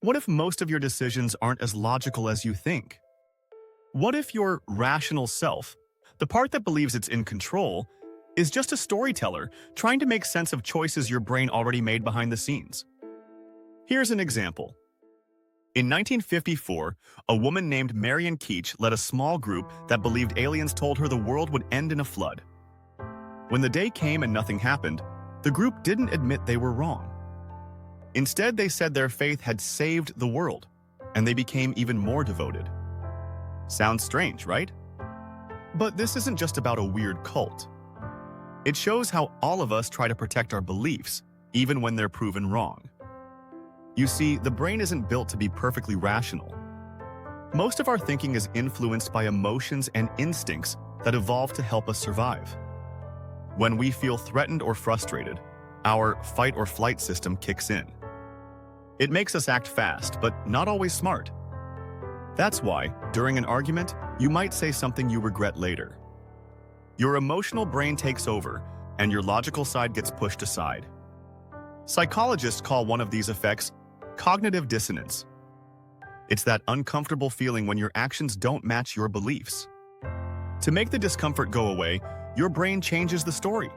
What if most of your decisions aren't as logical as you think? What if your rational self, the part that believes it's in control, is just a storyteller trying to make sense of choices your brain already made behind the scenes? Here's an example. In 1954, a woman named Marion Keech led a small group that believed aliens told her the world would end in a flood. When the day came and nothing happened, the group didn't admit they were wrong. Instead, they said their faith had saved the world, and they became even more devoted. Sounds strange, right? But this isn't just about a weird cult. It shows how all of us try to protect our beliefs, even when they're proven wrong. You see, the brain isn't built to be perfectly rational. Most of our thinking is influenced by emotions and instincts that evolved to help us survive. When we feel threatened or frustrated, our fight or flight system kicks in. It makes us act fast, but not always smart. That's why, during an argument, you might say something you regret later. Your emotional brain takes over, and your logical side gets pushed aside. Psychologists call one of these effects cognitive dissonance. It's that uncomfortable feeling when your actions don't match your beliefs. To make the discomfort go away, your brain changes the story.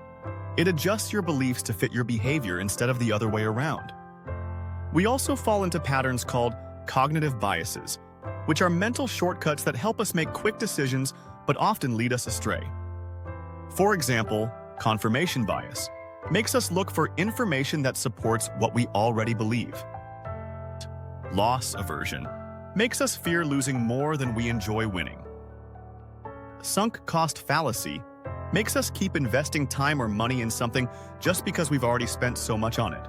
It adjusts your beliefs to fit your behavior instead of the other way around. We also fall into patterns called cognitive biases, which are mental shortcuts that help us make quick decisions but often lead us astray. For example, confirmation bias makes us look for information that supports what we already believe. Loss aversion makes us fear losing more than we enjoy winning. Sunk cost fallacy makes us keep investing time or money in something just because we've already spent so much on it.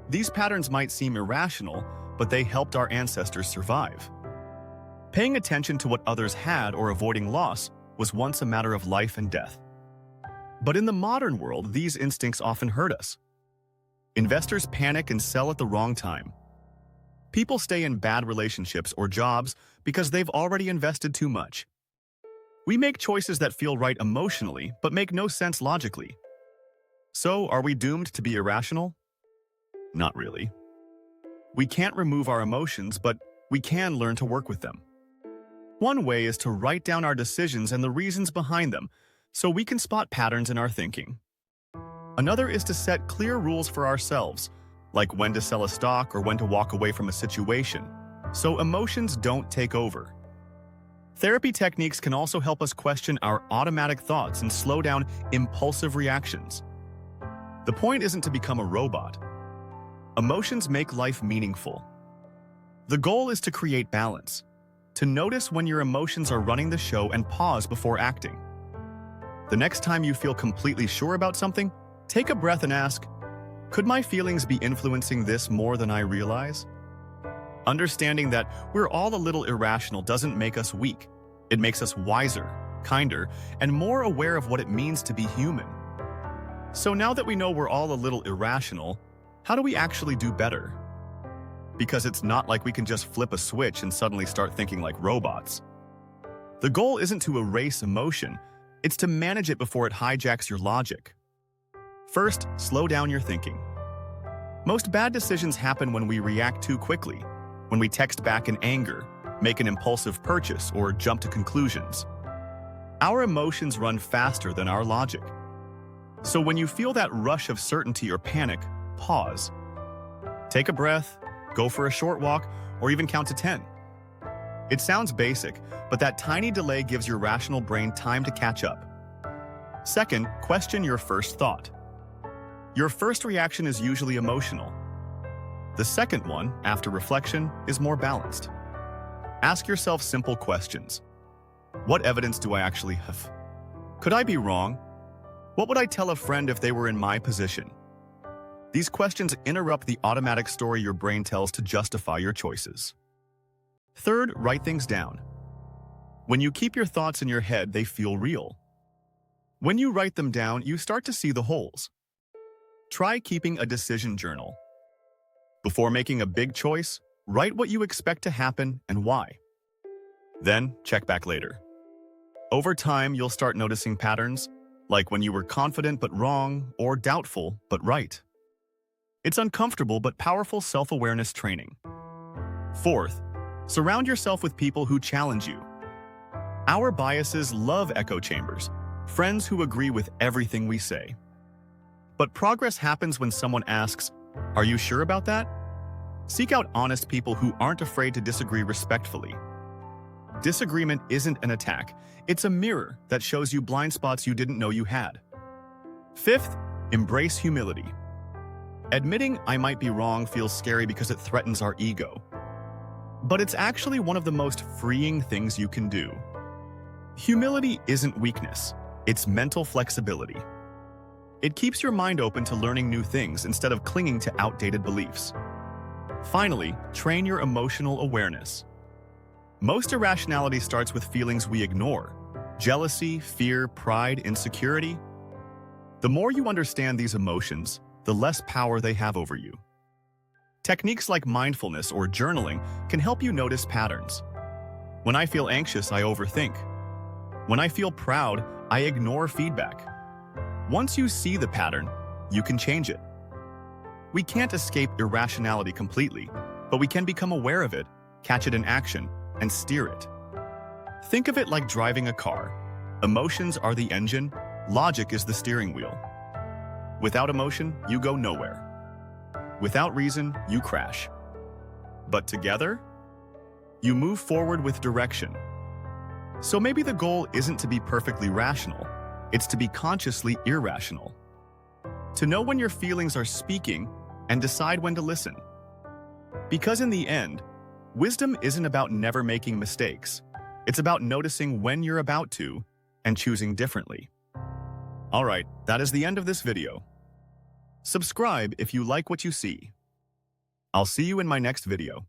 These patterns might seem irrational, but they helped our ancestors survive. Paying attention to what others had or avoiding loss was once a matter of life and death. But in the modern world, these instincts often hurt us. Investors panic and sell at the wrong time. People stay in bad relationships or jobs because they've already invested too much. We make choices that feel right emotionally but make no sense logically. So, are we doomed to be irrational? Not really. We can't remove our emotions, but we can learn to work with them. One way is to write down our decisions and the reasons behind them, so we can spot patterns in our thinking. Another is to set clear rules for ourselves, like when to sell a stock or when to walk away from a situation, so emotions don't take over. Therapy techniques can also help us question our automatic thoughts and slow down impulsive reactions. The point isn't to become a robot. Emotions make life meaningful. The goal is to create balance, to notice when your emotions are running the show and pause before acting. The next time you feel completely sure about something, take a breath and ask, could my feelings be influencing this more than I realize? Understanding that we're all a little irrational doesn't make us weak. It makes us wiser, kinder, and more aware of what it means to be human. So now that we know we're all a little irrational, how do we actually do better? Because it's not like we can just flip a switch and suddenly start thinking like robots. The goal isn't to erase emotion, it's to manage it before it hijacks your logic. First, slow down your thinking. Most bad decisions happen when we react too quickly, when we text back in anger, make an impulsive purchase, or jump to conclusions. Our emotions run faster than our logic. So when you feel that rush of certainty or panic, pause. Take a breath, go for a short walk, or even count to 10. It sounds basic, but that tiny delay gives your rational brain time to catch up. Second, question your first thought. Your first reaction is usually emotional. The second one, after reflection, is more balanced. Ask yourself simple questions. What evidence do I actually have? Could I be wrong? What would I tell a friend if they were in my position? These questions interrupt the automatic story your brain tells to justify your choices. Third, write things down. When you keep your thoughts in your head, they feel real. When you write them down, you start to see the holes. Try keeping a decision journal. Before making a big choice, write what you expect to happen and why. Then, check back later. Over time, you'll start noticing patterns, like when you were confident but wrong, or doubtful but right. It's uncomfortable but powerful self-awareness training. Fourth, surround yourself with people who challenge you. Our biases love echo chambers, friends who agree with everything we say. But progress happens when someone asks, "Are you sure about that?" Seek out honest people who aren't afraid to disagree respectfully. Disagreement isn't an attack, it's a mirror that shows you blind spots you didn't know you had. Fifth, embrace humility. Admitting I might be wrong feels scary because it threatens our ego. But it's actually one of the most freeing things you can do. Humility isn't weakness, it's mental flexibility. It keeps your mind open to learning new things instead of clinging to outdated beliefs. Finally, train your emotional awareness. Most irrationality starts with feelings we ignore: jealousy, fear, pride, insecurity. The more you understand these emotions, the less power they have over you. Techniques like mindfulness or journaling can help you notice patterns. When I feel anxious, I overthink. When I feel proud, I ignore feedback. Once you see the pattern, you can change it. We can't escape irrationality completely, but we can become aware of it, catch it in action, and steer it. Think of it like driving a car. Emotions are the engine, logic is the steering wheel. Without emotion, you go nowhere. Without reason, you crash. But together, you move forward with direction. So maybe the goal isn't to be perfectly rational, it's to be consciously irrational. To know when your feelings are speaking and decide when to listen. Because in the end, wisdom isn't about never making mistakes. It's about noticing when you're about to and choosing differently. Alright, that is the end of this video. Subscribe if you like what you see. I'll see you in my next video.